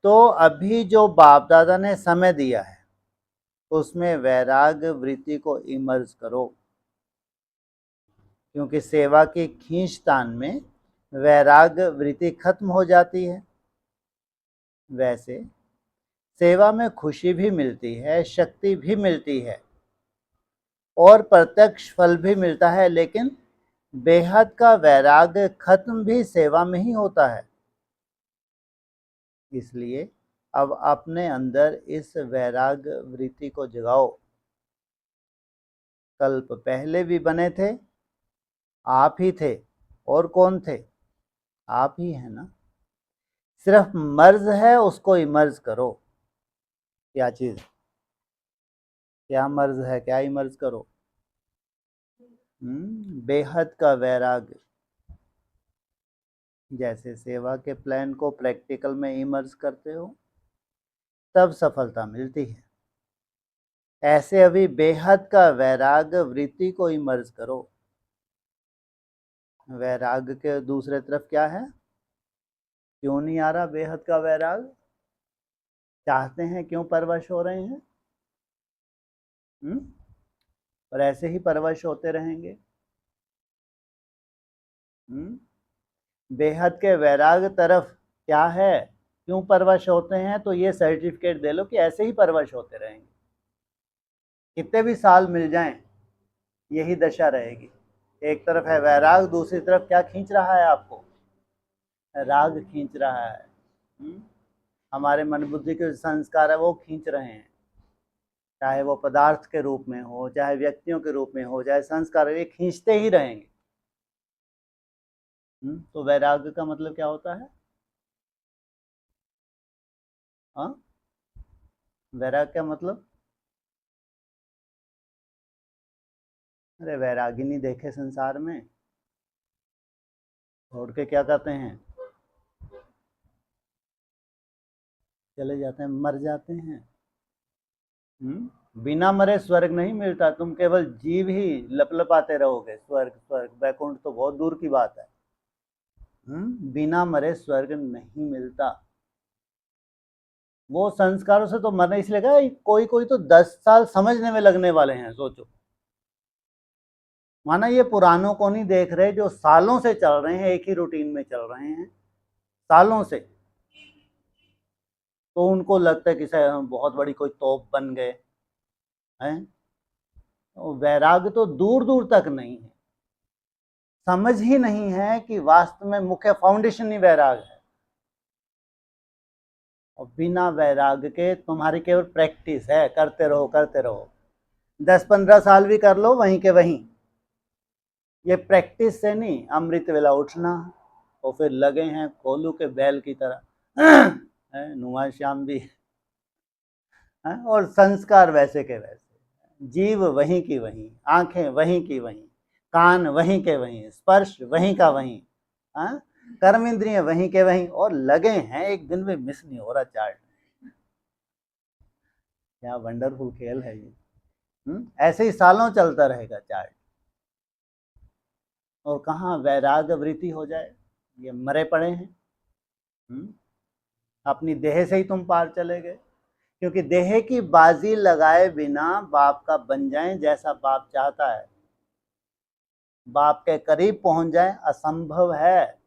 तो अभी जो बाप दादा ने समय दिया है उसमें वैराग्य वृत्ति को इमर्ज करो, क्योंकि सेवा की खींचतान में वैराग्य वृत्ति खत्म हो जाती है। वैसे सेवा में खुशी भी मिलती है, शक्ति भी मिलती है और प्रत्यक्ष फल भी मिलता है, लेकिन बेहद का वैराग्य खत्म भी सेवा में ही होता है। इसलिए अब अपने अंदर इस वैराग्य वृत्ति को जगाओ। कल्प पहले भी बने थे, आप ही थे, और कौन थे? आप ही है ना। सिर्फ मर्ज है उसको इमर्ज करो। क्या चीज? क्या मर्ज है, क्या इमर्ज करो? बेहद का वैराग्य। जैसे सेवा के प्लान को प्रैक्टिकल में इमर्ज करते हो तब सफलता मिलती है, ऐसे अभी बेहद का वैराग्य वृत्ति को इमर्ज करो। वैराग्य के दूसरे तरफ क्या है? क्यों नहीं आ रहा बेहद का वैराग? चाहते हैं, क्यों परवश हो रहे हैं? और ऐसे ही परवश होते रहेंगे। बेहद के वैराग तरफ क्या है, क्यों परवश होते हैं? तो ये सर्टिफिकेट दे लो कि ऐसे ही परवश होते रहेंगे, कितने भी साल मिल जाएं यही दशा रहेगी। एक तरफ है वैराग, दूसरी तरफ क्या खींच रहा है आपको? राग खींच रहा है। हमारे मन बुद्धि के संस्कार है वो खींच रहे हैं, चाहे वो पदार्थ के रूप में हो, चाहे व्यक्तियों के रूप में हो, चाहे संस्कार, ये खींचते ही रहेंगे। तो वैराग्य का मतलब क्या होता है? हाँ, वैराग्य का मतलब? अरे वैरागिनी देखे संसार में, छोड़ के क्या करते हैं? चले जाते हैं, मर जाते हैं। बिना मरे स्वर्ग नहीं मिलता, तुम केवल जीव ही लपलपाते रहोगे। स्वर्ग स्वर्ग वैकुंठ तो बहुत दूर की बात है। बिना मरे स्वर्ग नहीं मिलता। वो संस्कारों से तो मरना, इसलिए कहा कोई कोई तो 10 साल समझने में लगने वाले हैं। सोचो, माना ये पुरानों को नहीं देख रहे जो सालों से चल रहे हैं, एक ही रूटीन में चल रहे हैं सालों से, तो उनको लगता है कि शायद हम बहुत बड़ी कोई तोप बन गए हैं। तो वैराग्य तो दूर दूर तक नहीं है, समझ ही नहीं है कि वास्तव में मुख्य फाउंडेशन ही वैराग है। और बिना वैराग्य के तुम्हारी केवल प्रैक्टिस है, करते रहो करते रहो, 10-15 साल भी कर लो वहीं के वहीं। ये प्रैक्टिस से नहीं, अमृत वेला उठना और फिर लगे हैं कोलू के बैल की तरह नुआ श्याम भी और संस्कार वैसे के वैसे, जीव वहीं की वहीं, आंखें वहीं की वहीं, कान वहीं के वहीं, स्पर्श वहीं का वहीं, कर्म इंद्रिय वहीं के वहीं, और लगे हैं एक दिन में मिस नहीं हो रहा चार्ट। क्या वंडरफुल खेल है ये। ऐसे ही सालों चलता रहेगा चार्ट, और कहाँ वैराग्य वृत्ति हो जाए, ये मरे पड़े हैं। अपनी देह से ही तुम पार चले गए, क्योंकि देह की बाजी लगाए बिना बाप का बन जाएं जैसा बाप चाहता है, बाप के करीब पहुंच जाए, असंभव है।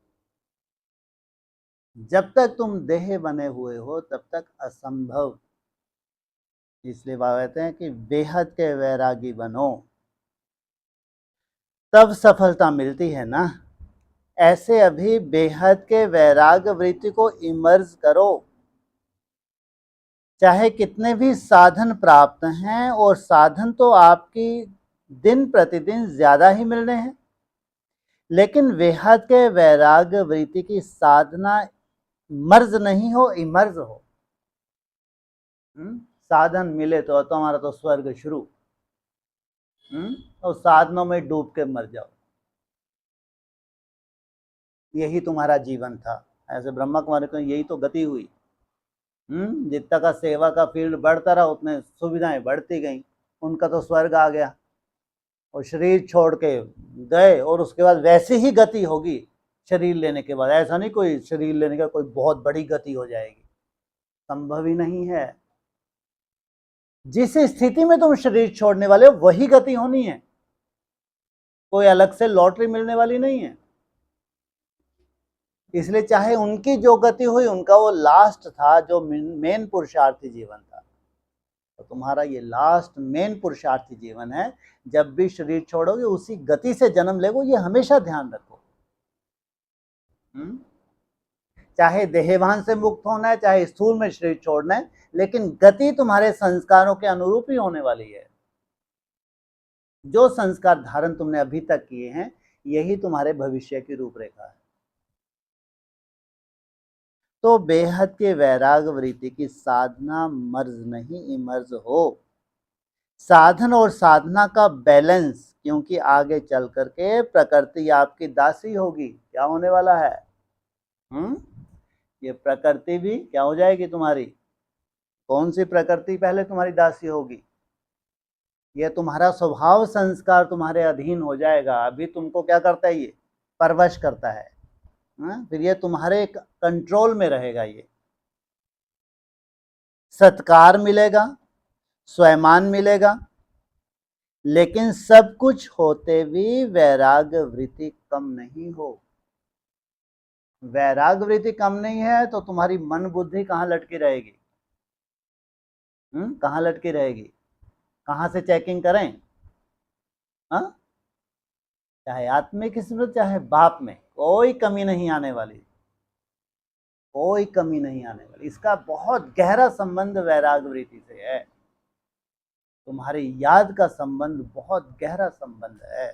जब तक तुम देह बने हुए हो तब तक असंभव। इसलिए बाबा कहते हैं कि बेहद के वैरागी बनो, तब सफलता मिलती है ना। ऐसे अभी बेहद के वैराग वृत्ति को इमर्ज करो। चाहे कितने भी साधन प्राप्त हैं, और साधन तो आपकी दिन प्रतिदिन ज्यादा ही मिल रहे हैं, लेकिन बेहद के वैराग वृत्ति की साधना मर्ज नहीं हो, इमर्ज हो। साधन मिले तो हमारा तो स्वर्ग शुरू, और साधनों में डूब के मर जाओ, यही तुम्हारा जीवन था। ऐसे ब्रह्मा कुमारी को यही तो गति हुई। जितना का सेवा का फील्ड बढ़ता रहा उतने सुविधाएं बढ़ती गई, उनका तो स्वर्ग आ गया, और शरीर छोड़ के गए, और उसके बाद वैसी ही गति होगी शरीर लेने के बाद। ऐसा नहीं कोई शरीर लेने का कोई बहुत बड़ी गति हो जाएगी, संभव ही नहीं है। जिस स्थिति में तुम शरीर छोड़ने वाले हो वही गति होनी है, कोई अलग से लॉटरी मिलने वाली नहीं है। इसलिए चाहे उनकी जो गति हुई, उनका वो लास्ट था जो मेन पुरुषार्थी जीवन था, तो तुम्हारा ये लास्ट मेन पुरुषार्थी जीवन है। जब भी शरीर छोड़ोगे उसी गति से जन्म लेगो, ये हमेशा ध्यान रखो। चाहे देहभान से मुक्त होना है, चाहे स्थूल में शरीर छोड़ना है, लेकिन गति तुम्हारे संस्कारों के अनुरूप ही होने वाली है। जो संस्कार धारण तुमने अभी तक किए हैं, यही तुम्हारे भविष्य की रूपरेखा है। तो बेहद के वैराग वृत्ति की साधना मर्ज नहीं इमर्ज हो। साधन और साधना का बैलेंस, क्योंकि आगे चल करके प्रकृति आपकी दासी होगी। क्या होने वाला है? ये प्रकृति भी क्या हो जाएगी तुम्हारी? कौन सी प्रकृति पहले तुम्हारी दासी होगी? ये तुम्हारा स्वभाव संस्कार तुम्हारे अधीन हो जाएगा। अभी तुमको क्या करता है? ये परवश करता है, फिर ये तुम्हारे कंट्रोल में रहेगा। ये सत्कार मिलेगा, स्वयमान मिलेगा, लेकिन सब कुछ होते भी वैराग वृत्ति कम नहीं हो। वैराग वृत्ति कम नहीं है तो तुम्हारी मन बुद्धि कहाँ लटकी रहेगी? कहाँ लटकी रहेगी? कहाँ से चेकिंग करें? चाहे आत्मिक स्मृति चाहे बाप में कोई कमी नहीं आने वाली, कोई कमी नहीं आने वाली। इसका बहुत गहरा संबंध वैराग वृत्ति से है। तुम्हारी याद का संबंध बहुत गहरा संबंध है।